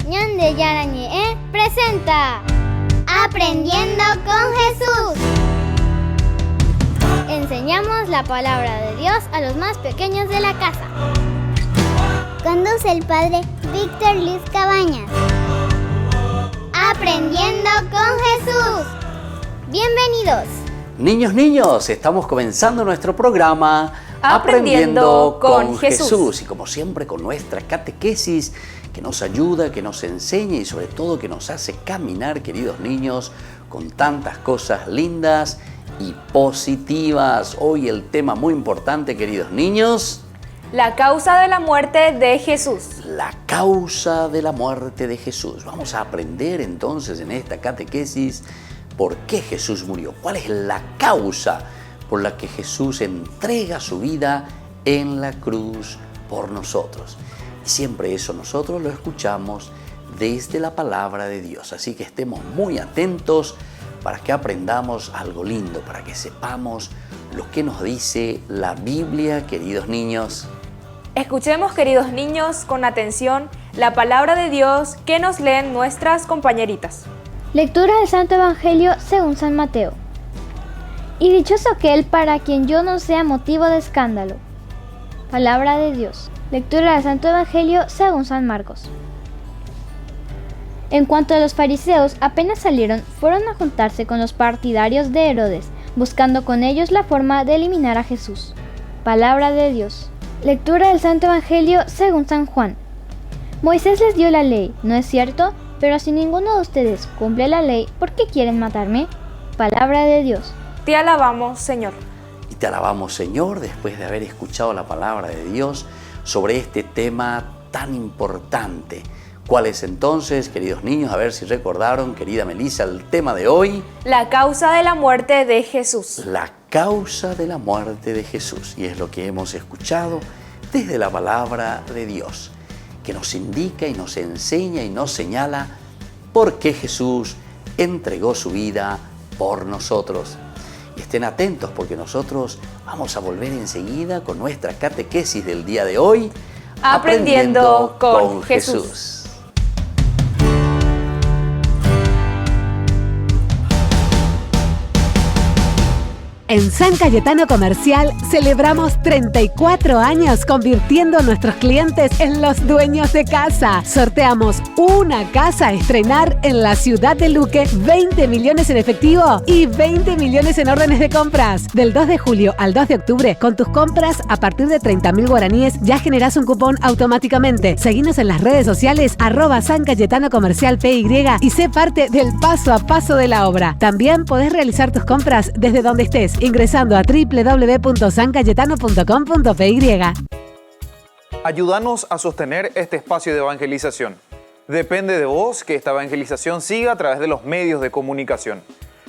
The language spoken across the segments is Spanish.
Ñande Yarañe presenta Aprendiendo con Jesús. Enseñamos la palabra de Dios a los más pequeños de la casa. Conduce el padre Víctor Luis Cabañas. Aprendiendo con Jesús. Bienvenidos. Niños, estamos comenzando nuestro programa Aprendiendo con Jesús. Y como siempre con nuestra catequesis que nos ayuda, que nos enseña y sobre todo que nos hace caminar, queridos niños, con tantas cosas lindas y positivas. Hoy el tema muy importante, queridos niños. La causa de la muerte de Jesús. La causa de la muerte de Jesús. Vamos a aprender entonces en esta catequesis por qué Jesús murió. ¿Cuál es la causa por la que Jesús entrega su vida en la cruz por nosotros? Y siempre eso nosotros lo escuchamos desde la palabra de Dios. Así que estemos muy atentos para que aprendamos algo lindo, para que sepamos lo que nos dice la Biblia, queridos niños. Escuchemos, queridos niños, con atención la palabra de Dios que nos leen nuestras compañeritas. Lectura del Santo Evangelio según San Mateo. Y dichoso aquel para quien yo no sea motivo de escándalo. Palabra de Dios. Lectura del Santo Evangelio según San Marcos. En cuanto a los fariseos, apenas salieron, fueron a juntarse con los partidarios de Herodes, buscando con ellos la forma de eliminar a Jesús. Palabra de Dios. Lectura del Santo Evangelio según San Juan. Moisés les dio la ley, ¿no es cierto? Pero si ninguno de ustedes cumple la ley, ¿por qué quieren matarme? Palabra de Dios. Te alabamos, Señor. Y te alabamos, Señor, después de haber escuchado la palabra de Dios sobre este tema tan importante. ¿Cuál es entonces, queridos niños? A ver si recordaron, querida Melissa, el tema de hoy. La causa de la muerte de Jesús. La causa de la muerte de Jesús. Y es lo que hemos escuchado desde la palabra de Dios, que nos indica y nos enseña y nos señala por qué Jesús entregó su vida por nosotros. Y estén atentos porque nosotros vamos a volver enseguida con nuestra catequesis del día de hoy. Aprendiendo con Jesús. En San Cayetano Comercial celebramos 34 años convirtiendo a nuestros clientes en los dueños de casa. Sorteamos una casa a estrenar en la ciudad de Luque, 20 millones en efectivo y 20 millones en órdenes de compras. Del 2 de julio al 2 de octubre, con tus compras a partir de 30.000 guaraníes ya generás un cupón automáticamente. Seguinos en las redes sociales @San Cayetano Comercial PY y sé parte del paso a paso de la obra. También podés realizar tus compras desde donde estés, ingresando a www.sancayetano.com.py. Ayúdanos a sostener este espacio de evangelización. Depende de vos que esta evangelización siga a través de los medios de comunicación.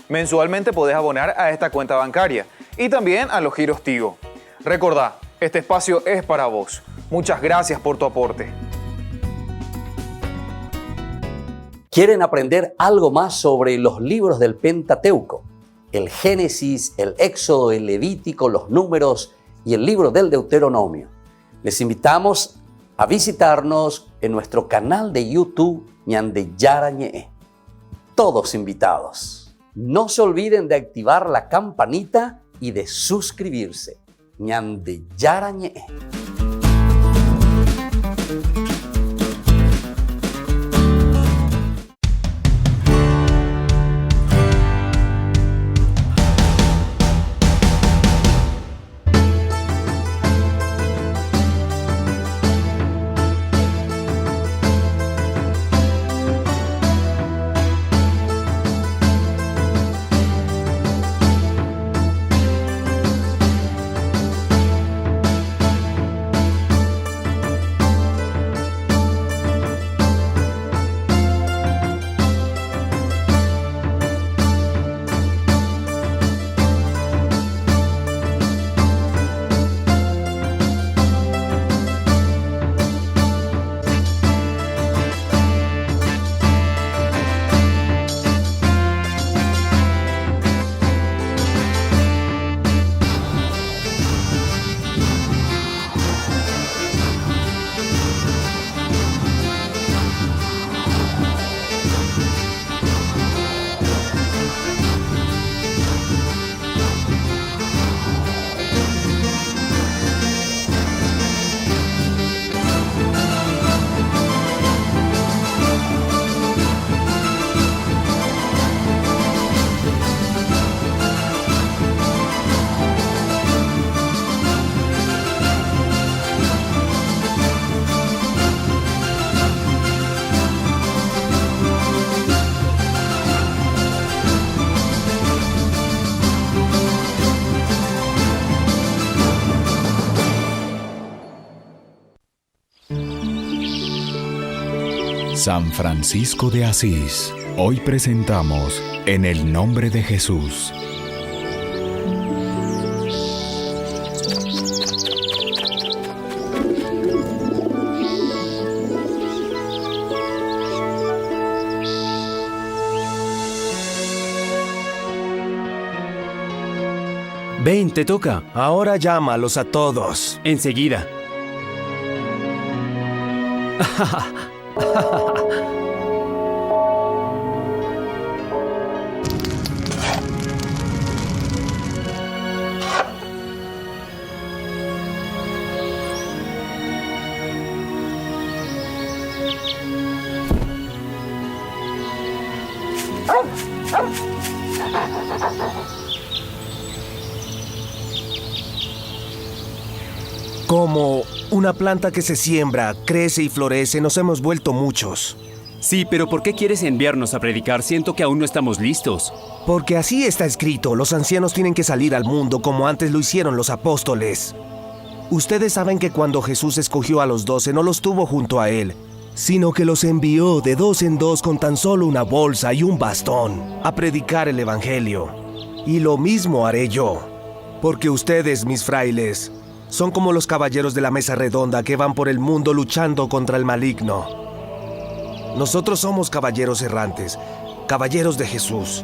Mensualmente podés abonar a esta cuenta bancaria y también a los giros Tigo. Recordá, este espacio es para vos. Muchas gracias por tu aporte. ¿Quieren aprender algo más sobre los libros del Pentateuco? El Génesis, el Éxodo, el Levítico, los Números y el libro del Deuteronomio. Les invitamos a visitarnos en nuestro canal de YouTube Ñande Yarañe. Todos invitados. No se olviden de activar la campanita y de suscribirse. Ñande Yarañe. San Francisco de Asís. Hoy presentamos En el nombre de Jesús. Ven, te toca. Ahora llámalos a todos. Enseguida. Como una planta que se siembra, crece y florece, nos hemos vuelto muchos. Sí, pero ¿por qué quieres enviarnos a predicar? Siento que aún no estamos listos. Porque así está escrito, los ancianos tienen que salir al mundo como antes lo hicieron los apóstoles. Ustedes saben que cuando Jesús escogió a los 12 no los tuvo junto a él, sino que los envió de 2 en 2 con tan solo una bolsa y un bastón a predicar el evangelio. Y lo mismo haré yo, porque ustedes, mis frailes, son como los caballeros de la mesa redonda que van por el mundo luchando contra el maligno. Nosotros somos caballeros errantes, caballeros de Jesús.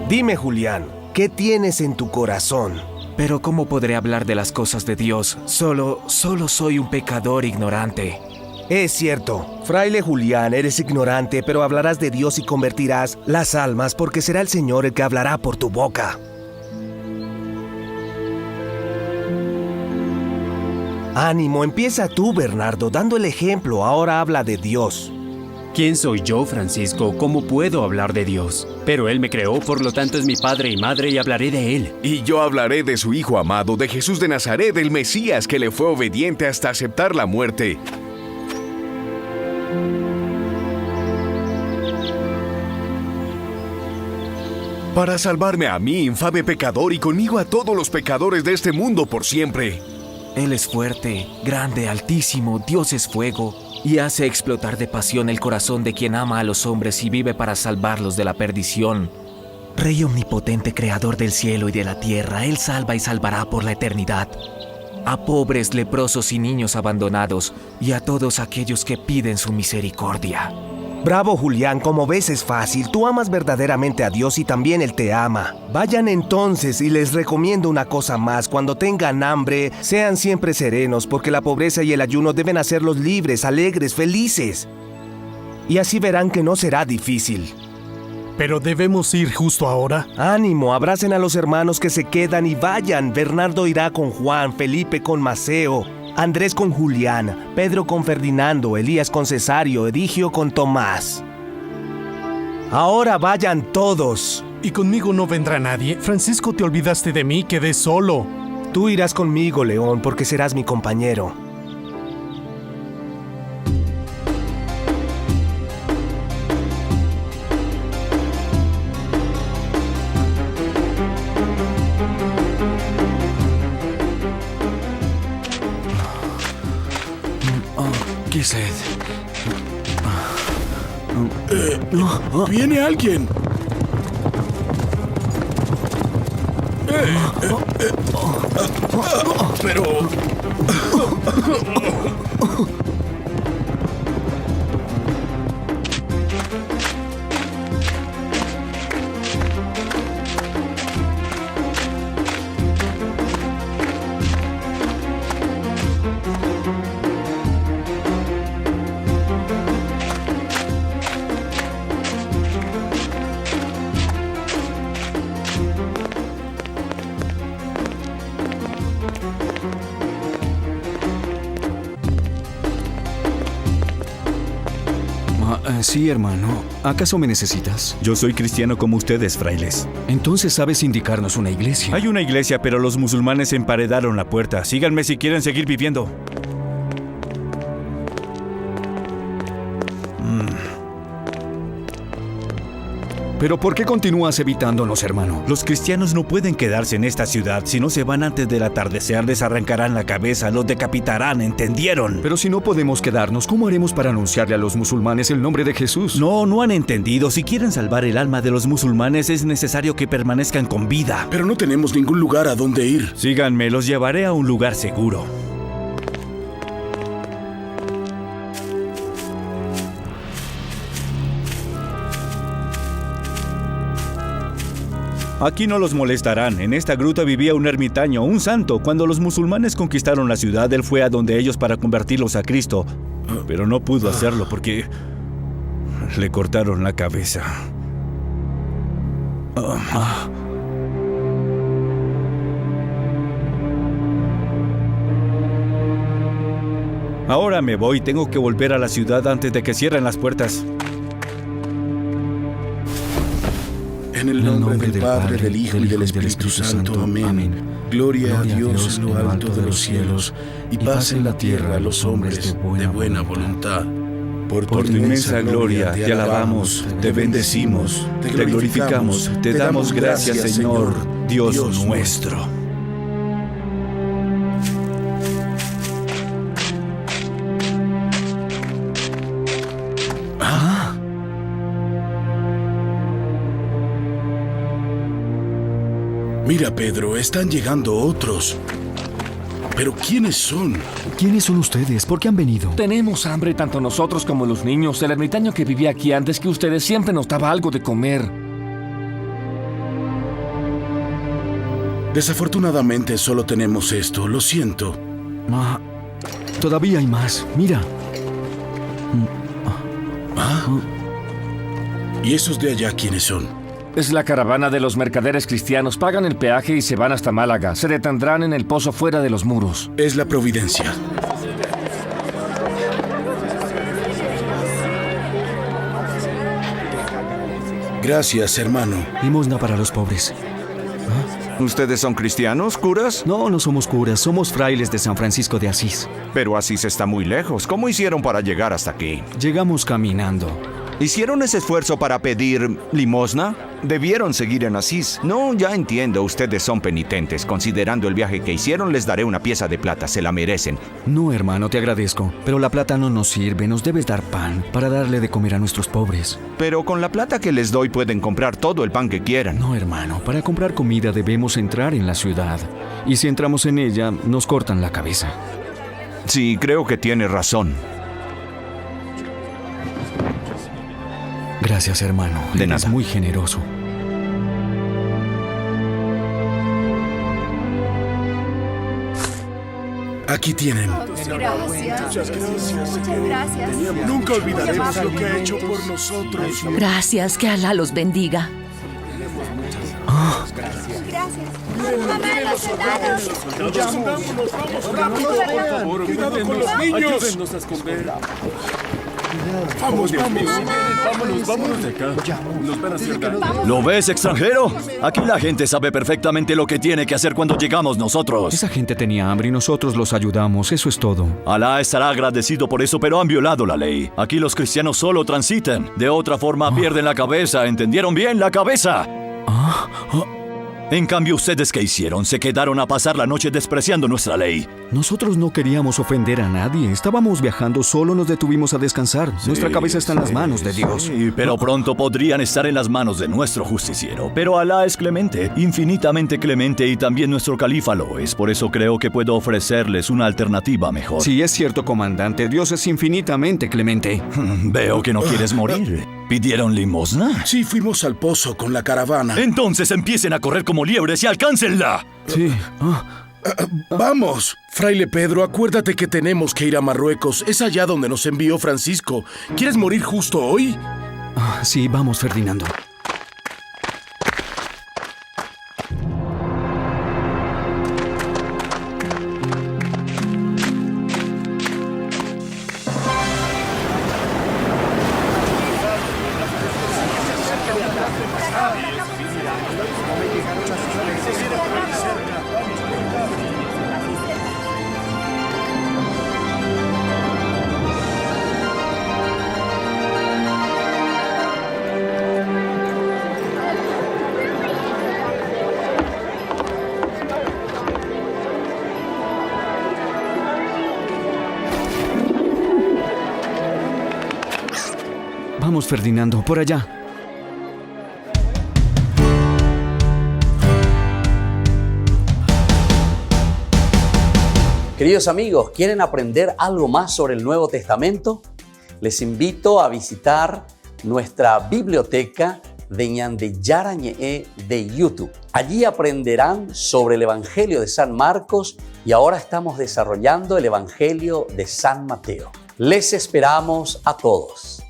Dime, Julián, ¿qué tienes en tu corazón? Pero ¿cómo podré hablar de las cosas de Dios? Solo soy un pecador ignorante. Es cierto, fraile Julián, eres ignorante, pero hablarás de Dios y convertirás las almas porque será el Señor el que hablará por tu boca. Ánimo, empieza tú, Bernardo, dando el ejemplo. Ahora habla de Dios. ¿Quién soy yo, Francisco? ¿Cómo puedo hablar de Dios? Pero Él me creó, por lo tanto es mi padre y madre y hablaré de Él. Y yo hablaré de su Hijo amado, de Jesús de Nazaret, del Mesías que le fue obediente hasta aceptar la muerte. Para salvarme a mí, infame pecador, y conmigo a todos los pecadores de este mundo por siempre. Él es fuerte, grande, altísimo, Dios es fuego, y hace explotar de pasión el corazón de quien ama a los hombres y vive para salvarlos de la perdición. Rey omnipotente, creador del cielo y de la tierra, Él salva y salvará por la eternidad. A pobres, leprosos y niños abandonados, y a todos aquellos que piden su misericordia. Bravo, Julián, como ves es fácil. Tú amas verdaderamente a Dios y también Él te ama. Vayan entonces y les recomiendo una cosa más. Cuando tengan hambre, sean siempre serenos, porque la pobreza y el ayuno deben hacerlos libres, alegres, felices. Y así verán que no será difícil. ¿Pero debemos ir justo ahora? Ánimo, abracen a los hermanos que se quedan y vayan. Bernardo irá con Juan, Felipe con Maceo, Andrés con Julián, Pedro con Ferdinando, Elías con Cesario, Edigio con Tomás. Ahora vayan todos. ¿Y conmigo no vendrá nadie? Francisco, te olvidaste de mí, quedé solo. Tú irás conmigo, León, porque serás mi compañero. ¡Qué sed! ¡Viene alguien! Pero... Sí, hermano. ¿Acaso me necesitas? Yo soy cristiano como ustedes, frailes. Entonces sabes indicarnos una iglesia. Hay una iglesia, pero los musulmanes emparedaron la puerta. Síganme si quieren seguir viviendo. ¿Pero por qué continúas evitándonos, hermano? Los cristianos no pueden quedarse en esta ciudad. Si no se van antes del atardecer, les arrancarán la cabeza, los decapitarán, ¿entendieron? Pero si no podemos quedarnos, ¿cómo haremos para anunciarle a los musulmanes el nombre de Jesús? No han entendido. Si quieren salvar el alma de los musulmanes, es necesario que permanezcan con vida. Pero no tenemos ningún lugar a donde ir. Síganme, los llevaré a un lugar seguro. Aquí no los molestarán. En esta gruta vivía un ermitaño, un santo. Cuando los musulmanes conquistaron la ciudad, él fue a donde ellos para convertirlos a Cristo. Pero no pudo hacerlo porque le cortaron la cabeza. Ahora me voy. Tengo que volver a la ciudad antes de que cierren las puertas. En el nombre del Padre, del Hijo y del Espíritu Santo. Amén. Gloria a Dios en lo alto de los cielos y paz en la tierra a los hombres de buena voluntad. Por tu inmensa gloria te alabamos, te bendecimos, te glorificamos, te damos gracias, Señor, Dios nuestro. Mira, Pedro, están llegando otros. ¿Pero quiénes son? ¿Quiénes son ustedes? ¿Por qué han venido? Tenemos hambre tanto nosotros como los niños. El ermitaño que vivía aquí antes que ustedes siempre nos daba algo de comer. Desafortunadamente solo tenemos esto, lo siento. Todavía hay más, mira. ¿Y esos de allá quiénes son? Es la caravana de los mercaderes cristianos. Pagan el peaje y se van hasta Málaga. Se detendrán en el pozo fuera de los muros. Es la providencia. Gracias, hermano. Limosna para los pobres. ¿Ustedes son cristianos, curas? No, no somos curas. Somos frailes de San Francisco de Asís. Pero Asís está muy lejos. ¿Cómo hicieron para llegar hasta aquí? Llegamos caminando. ¿Hicieron ese esfuerzo para pedir limosna? Debieron seguir en Asís. No, ya entiendo, ustedes son penitentes. Considerando el viaje que hicieron, les daré una pieza de plata, se la merecen. No, hermano, te agradezco. Pero la plata no nos sirve, nos debes dar pan para darle de comer a nuestros pobres. Pero con la plata que les doy pueden comprar todo el pan que quieran. No, hermano, para comprar comida debemos entrar en la ciudad. Y si entramos en ella, nos cortan la cabeza. Sí, creo que tiene razón. Gracias, hermano. De nada. Eres muy generoso. Aquí tienen. Gracias. Muchas gracias. Nunca olvidaremos lo que ha hecho por nosotros. Gracias, que Alá los bendiga. Cuidado con los niños. Ayúdennos a esconder. Vamos, vámonos de acá. Nos van a hacer daño. ¿Lo ves, extranjero? Aquí la gente sabe perfectamente lo que tiene que hacer cuando llegamos nosotros. Esa gente tenía hambre y nosotros los ayudamos, eso es todo. Alá estará agradecido por eso, pero han violado la ley. Aquí los cristianos solo transitan. De otra forma pierden la cabeza, ¿entendieron bien? ¡La cabeza! En cambio, ¿ustedes qué hicieron? Se quedaron a pasar la noche despreciando nuestra ley. Nosotros no queríamos ofender a nadie. Estábamos viajando, solo nos detuvimos a descansar. Nuestra cabeza está en las manos de Dios. Sí, pero pronto podrían estar en las manos de nuestro justiciero. Pero Alá es clemente, infinitamente clemente, y también nuestro califa lo es. Por eso creo que puedo ofrecerles una alternativa mejor. Sí, es cierto, comandante. Dios es infinitamente clemente. Veo que no quieres morir. ¿Pidieron limosna? Sí, fuimos al pozo con la caravana. Entonces empiecen a correr como liebres y alcáncenla. Sí. Vamos. Fraile Pedro, acuérdate que tenemos que ir a Marruecos. Es allá donde nos envió Francisco. ¿Quieres morir justo hoy? Sí, vamos, Ferdinando. Vamos, Ferdinando, por allá. Queridos amigos, ¿quieren aprender algo más sobre el Nuevo Testamento? Les invito a visitar nuestra biblioteca de Ñande Yarañe de YouTube. Allí aprenderán sobre el Evangelio de San Marcos y ahora estamos desarrollando el Evangelio de San Mateo. Les esperamos a todos.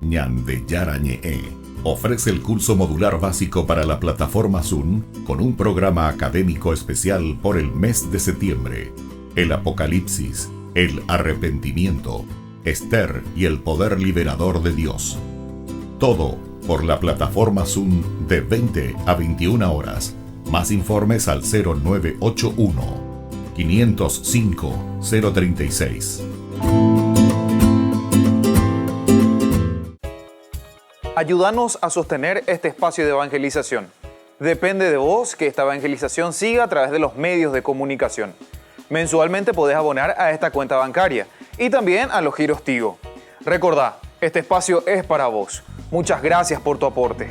Ñande Yarañe ofrece el curso modular básico para la plataforma Zoom con un programa académico especial por el mes de septiembre. El Apocalipsis, el arrepentimiento, Esther y el poder liberador de Dios. Todo por la plataforma Zoom de 20 a 21 horas. Más informes al 0981 505 036. Ayúdanos a sostener este espacio de evangelización. Depende de vos que esta evangelización siga a través de los medios de comunicación. Mensualmente podés abonar a esta cuenta bancaria y también a los giros Tigo. Recordá, este espacio es para vos. Muchas gracias por tu aporte.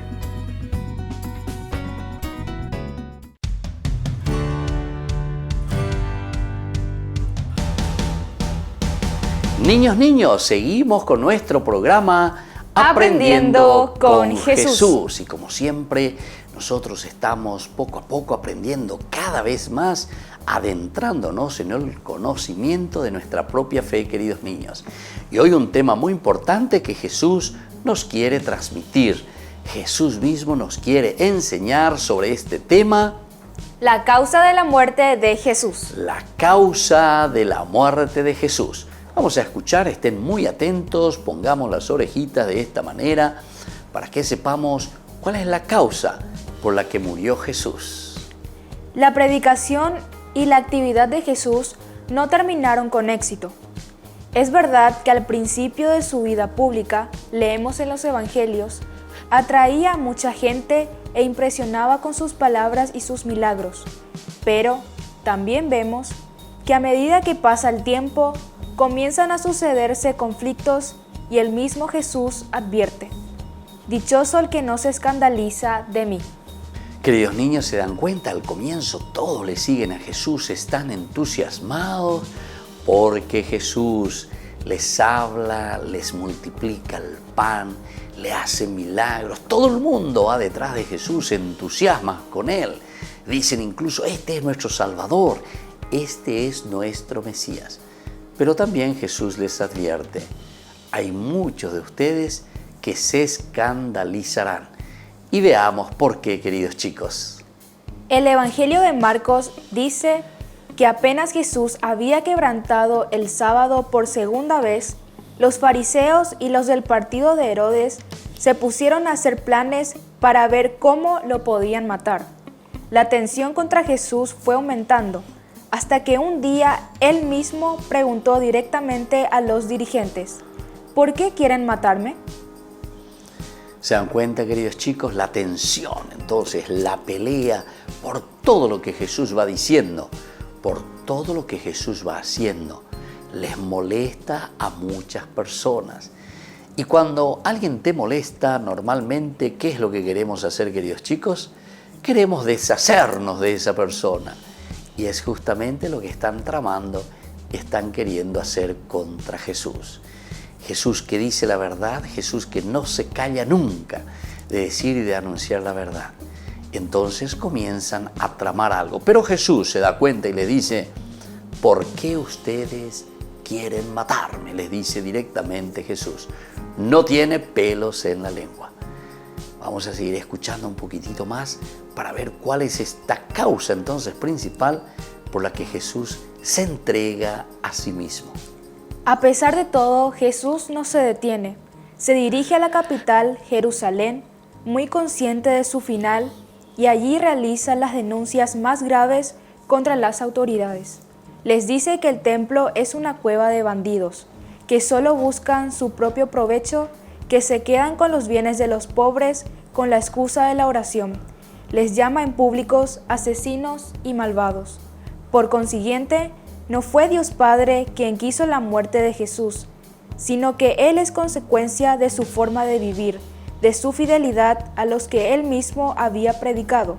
Niños, seguimos con nuestro programa Aprendiendo con Jesús. Y como siempre, nosotros estamos poco a poco aprendiendo cada vez más, adentrándonos en el conocimiento de nuestra propia fe, queridos niños. Y hoy un tema muy importante que Jesús nos quiere transmitir. Jesús mismo nos quiere enseñar sobre este tema. La causa de la muerte de Jesús. La causa de la muerte de Jesús. Vamos a escuchar, estén muy atentos, pongamos las orejitas de esta manera para que sepamos cuál es la causa por la que murió Jesús. La predicación y la actividad de Jesús no terminaron con éxito. Es verdad que al principio de su vida pública, leemos en los evangelios, atraía a mucha gente e impresionaba con sus palabras y sus milagros. Pero también vemos que a medida que pasa el tiempo, comienzan a sucederse conflictos y el mismo Jesús advierte: dichoso el que no se escandaliza de mí. Queridos niños, ¿se dan cuenta? Al comienzo todos le siguen a Jesús, están entusiasmados porque Jesús les habla, les multiplica el pan, le hace milagros. Todo el mundo va detrás de Jesús, se entusiasma con Él. Dicen incluso, este es nuestro Salvador, este es nuestro Mesías. Pero también Jesús les advierte, hay muchos de ustedes que se escandalizarán. Y veamos por qué, queridos chicos. El Evangelio de Marcos dice que apenas Jesús había quebrantado el sábado por segunda vez, los fariseos y los del partido de Herodes se pusieron a hacer planes para ver cómo lo podían matar. La tensión contra Jesús fue aumentando, hasta que un día él mismo preguntó directamente a los dirigentes: ¿por qué quieren matarme? ¿Se dan cuenta, queridos chicos? La tensión, entonces, la pelea por todo lo que Jesús va diciendo, por todo lo que Jesús va haciendo, les molesta a muchas personas. Y cuando alguien te molesta, normalmente, ¿qué es lo que queremos hacer, queridos chicos? Queremos deshacernos de esa persona. Y es justamente lo que están tramando, están queriendo hacer contra Jesús. Jesús que dice la verdad, Jesús que no se calla nunca de decir y de anunciar la verdad. Entonces comienzan a tramar algo. Pero Jesús se da cuenta y le dice: ¿por qué ustedes quieren matarme? Les dice directamente Jesús. No tiene pelos en la lengua. Vamos a seguir escuchando un poquitito más para ver cuál es esta causa entonces principal por la que Jesús se entrega a sí mismo. A pesar de todo, Jesús no se detiene. Se dirige a la capital, Jerusalén, muy consciente de su final, y allí realiza las denuncias más graves contra las autoridades. Les dice que el templo es una cueva de bandidos, que solo buscan su propio provecho, que se quedan con los bienes de los pobres con la excusa de la oración. Les llama en públicos asesinos y malvados. Por consiguiente, No fue Dios Padre quien quiso la muerte de Jesús, sino que Él es consecuencia de su forma de vivir, de su fidelidad a los que Él mismo había predicado,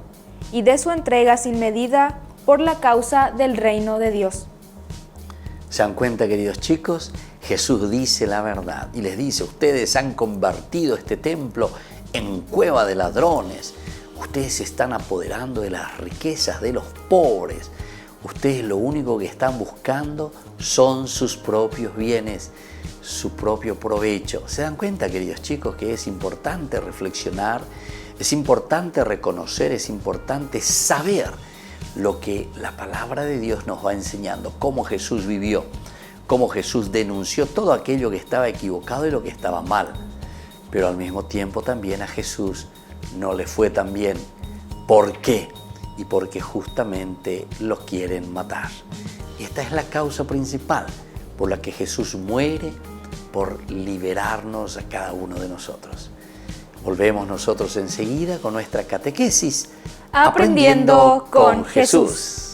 y de su entrega sin medida por la causa del reino de Dios. ¿Se dan cuenta, queridos chicos? Jesús dice la verdad y les dice: ustedes han convertido este templo en cueva de ladrones. Ustedes se están apoderando de las riquezas de los pobres. Ustedes lo único que están buscando son sus propios bienes, su propio provecho. ¿Se dan cuenta, queridos chicos, que es importante reflexionar, es importante reconocer, es importante saber lo que la palabra de Dios nos va enseñando, cómo Jesús vivió, cómo Jesús denunció todo aquello que estaba equivocado y lo que estaba mal? Pero al mismo tiempo también a Jesús no le fue tan bien. ¿Por qué? Y porque justamente lo quieren matar. Y esta es la causa principal por la que Jesús muere, por liberarnos a cada uno de nosotros. Volvemos nosotros enseguida con nuestra catequesis Aprendiendo con Jesús.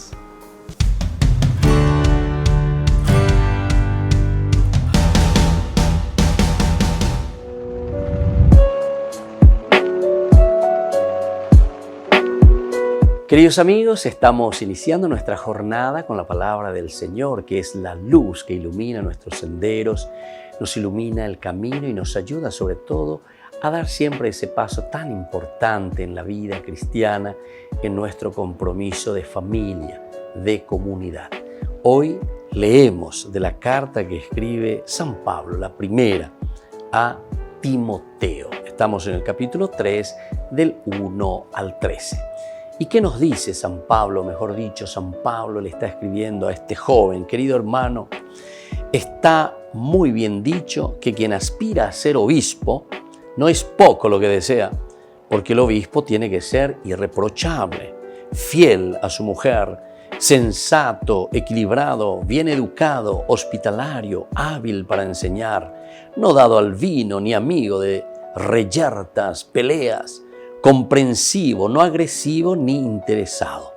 Queridos amigos, estamos iniciando nuestra jornada con la palabra del Señor, que es la luz que ilumina nuestros senderos, nos ilumina el camino y nos ayuda sobre todo a dar siempre ese paso tan importante en la vida cristiana, en nuestro compromiso de familia, de comunidad. Hoy leemos de la carta que escribe San Pablo, la primera, a Timoteo. Estamos en el capítulo 3, del 1 al 13. ¿Y qué nos dice San Pablo? Mejor dicho, San Pablo le está escribiendo a este joven: querido hermano, está muy bien dicho que quien aspira a ser obispo no es poco lo que desea, porque el obispo tiene que ser irreprochable, fiel a su mujer, sensato, equilibrado, bien educado, hospitalario, hábil para enseñar, no dado al vino ni amigo de reyertas, peleas, comprensivo, no agresivo ni interesado.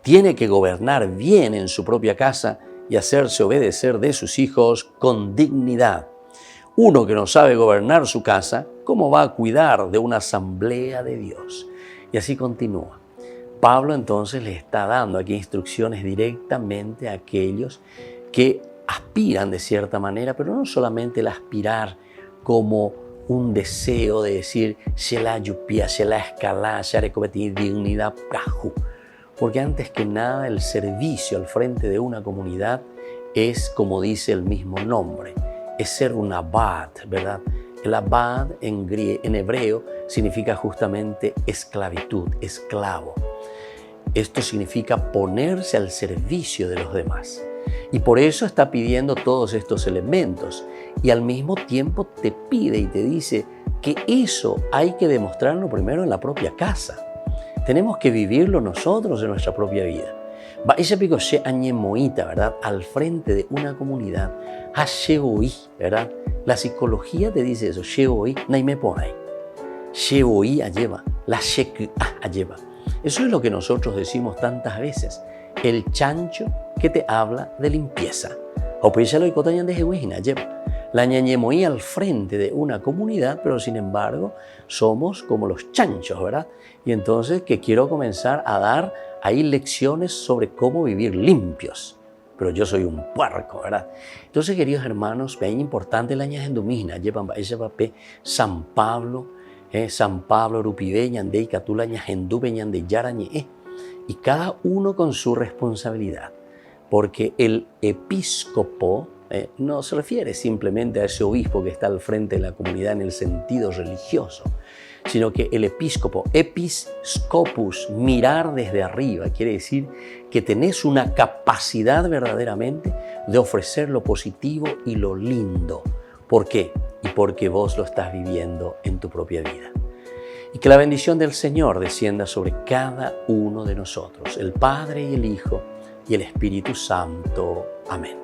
Tiene que gobernar bien en su propia casa y hacerse obedecer de sus hijos con dignidad. Uno que no sabe gobernar su casa, ¿cómo va a cuidar de una asamblea de Dios? Y así continúa. Pablo entonces le está dando aquí instrucciones directamente a aquellos que aspiran de cierta manera, pero no solamente el aspirar como un deseo de decir se la yupia, se la escala, se ha cometido dignidad prahu. Porque antes que nada el servicio al frente de una comunidad es, como dice el mismo nombre, es ser un abad, ¿verdad? El abad en hebreo significa justamente esclavitud, esclavo. Esto significa ponerse al servicio de los demás. Y por eso está pidiendo todos estos elementos. Y al mismo tiempo te pide y te dice que eso hay que demostrarlo primero en la propia casa. Tenemos que vivirlo nosotros en nuestra propia vida. Ese pico se añemoita, ¿verdad? Al frente de una comunidad. Hasheoi, ¿verdad? La psicología te dice eso. Sheoi, naime ponai. Sheoi lleva. La shek lleva. Eso es lo que nosotros decimos tantas veces. El chancho que te habla de limpieza. La ñañemoí al frente de una comunidad, pero sin embargo somos como los chanchos, ¿verdad? Y entonces que quiero comenzar a dar ahí lecciones sobre cómo vivir limpios. Pero yo soy un puerco, ¿verdad? Entonces, queridos hermanos, es importante la ñajendomina, San Pablo, San Pablo Rupibe, ñandei catula ñajendupe, ñandei yarañe. Y cada uno con su responsabilidad, porque el episcopo no se refiere simplemente a ese obispo que está al frente de la comunidad en el sentido religioso, sino que el episcopo, episcopus, mirar desde arriba, quiere decir que tenés una capacidad verdaderamente de ofrecer lo positivo y lo lindo. ¿Por qué? Y porque vos lo estás viviendo en tu propia vida. Y que la bendición del Señor descienda sobre cada uno de nosotros, el Padre y el Hijo y el Espíritu Santo. Amén.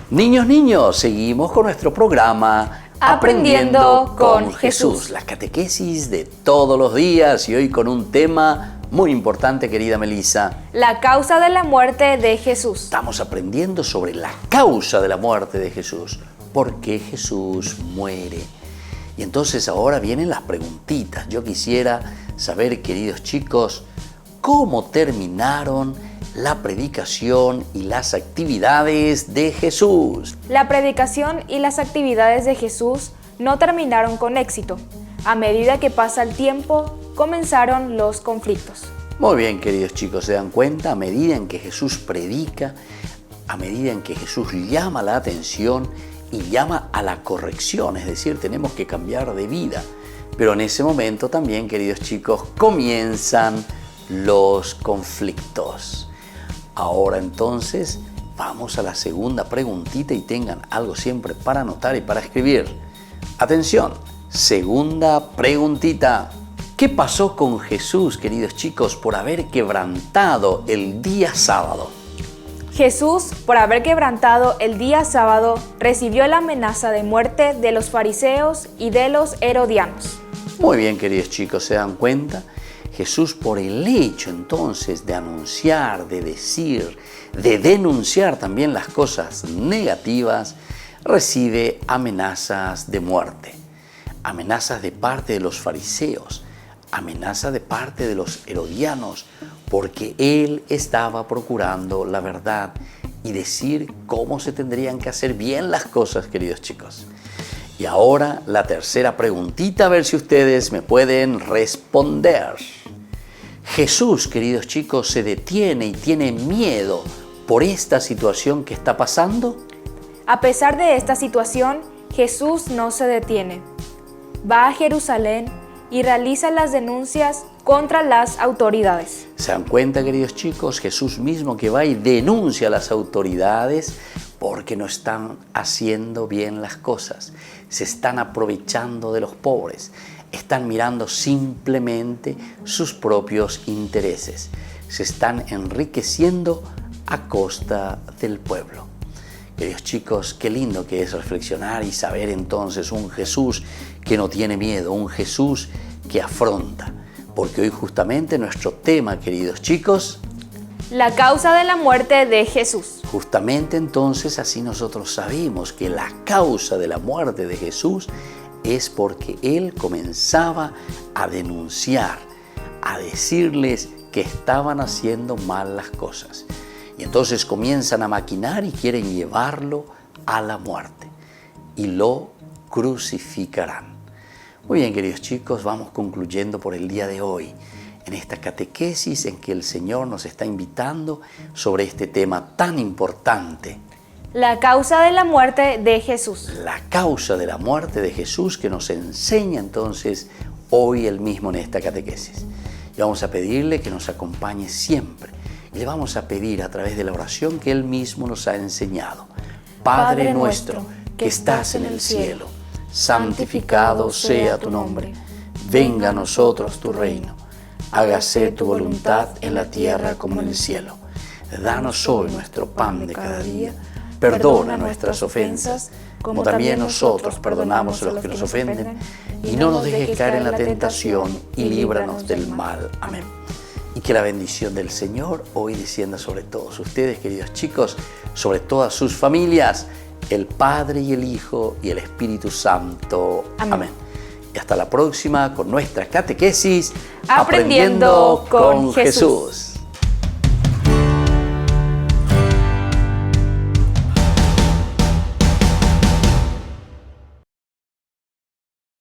Niños, seguimos con nuestro programa Aprendiendo con Jesús. La catequesis de todos los días y hoy con un tema muy importante, querida Melissa. La causa de la muerte de Jesús. Estamos aprendiendo sobre la causa de la muerte de Jesús. ¿Por qué Jesús muere? Y entonces ahora vienen las preguntitas. Yo quisiera saber, queridos chicos, ¿cómo terminaron la predicación y las actividades de Jesús? La predicación y las actividades de Jesús no terminaron con éxito. A medida que pasa el tiempo, comenzaron los conflictos. Muy bien, queridos chicos, ¿se dan cuenta? A medida en que Jesús predica, a medida en que Jesús llama la atención y llama a la corrección, es decir, tenemos que cambiar de vida. Pero en ese momento también, queridos chicos, comienzan los conflictos. Ahora entonces vamos a la segunda preguntita y tengan algo siempre para anotar y para escribir. Atención, segunda preguntita. ¿Qué pasó con Jesús, queridos chicos, por haber quebrantado el día sábado? Jesús, por haber quebrantado el día sábado, recibió la amenaza de muerte de los fariseos y de los herodianos. Muy bien, queridos chicos, ¿se dan cuenta? Jesús, por el hecho entonces de anunciar, de decir, de denunciar también las cosas negativas, recibe amenazas de muerte, amenazas de parte de los fariseos, amenazas de parte de los herodianos, porque él estaba procurando la verdad y decir cómo se tendrían que hacer bien las cosas, queridos chicos. Y ahora la tercera preguntita, a ver si ustedes me pueden responder. Jesús, queridos chicos, se detiene y tiene miedo por esta situación que está pasando. A pesar de esta situación, Jesús no se detiene. Va a Jerusalén y realiza las denuncias contra las autoridades. ¿Se dan cuenta, queridos chicos? Jesús mismo que va y denuncia a las autoridades porque no están haciendo bien las cosas. Se están aprovechando de los pobres. Están mirando simplemente sus propios intereses. Se están enriqueciendo a costa del pueblo. Queridos chicos, qué lindo que es reflexionar y saber entonces un Jesús que no tiene miedo, un Jesús que afronta. Porque hoy justamente nuestro tema, queridos chicos, la causa de la muerte de Jesús. Justamente entonces así nosotros sabemos que la causa de la muerte de Jesús es porque Él comenzaba a denunciar, a decirles que estaban haciendo mal las cosas. Y entonces comienzan a maquinar y quieren llevarlo a la muerte. Y lo crucificarán. Muy bien, queridos chicos, vamos concluyendo por el día de hoy en esta catequesis en que el Señor nos está invitando sobre este tema tan importante. La causa de la muerte de Jesús. La causa de la muerte de Jesús que nos enseña entonces hoy Él mismo en esta catequesis. Y vamos a pedirle que nos acompañe siempre. Y le vamos a pedir a través de la oración que Él mismo nos ha enseñado. Padre nuestro que estás en el cielo, santificado sea tu nombre. Venga a nosotros tu reino. Hágase tu voluntad en la tierra como en el cielo. Danos hoy nuestro pan de cada día. Perdona nuestras ofensas, como también nosotros perdonamos a los que nos ofenden. Y no nos dejes caer en la tentación y líbranos del mal. Amén. Y que la bendición del Señor hoy descienda sobre todos ustedes, queridos chicos, sobre todas sus familias, el Padre y el Hijo y el Espíritu Santo. Amén. Y hasta la próxima con nuestra catequesis Aprendiendo con Jesús.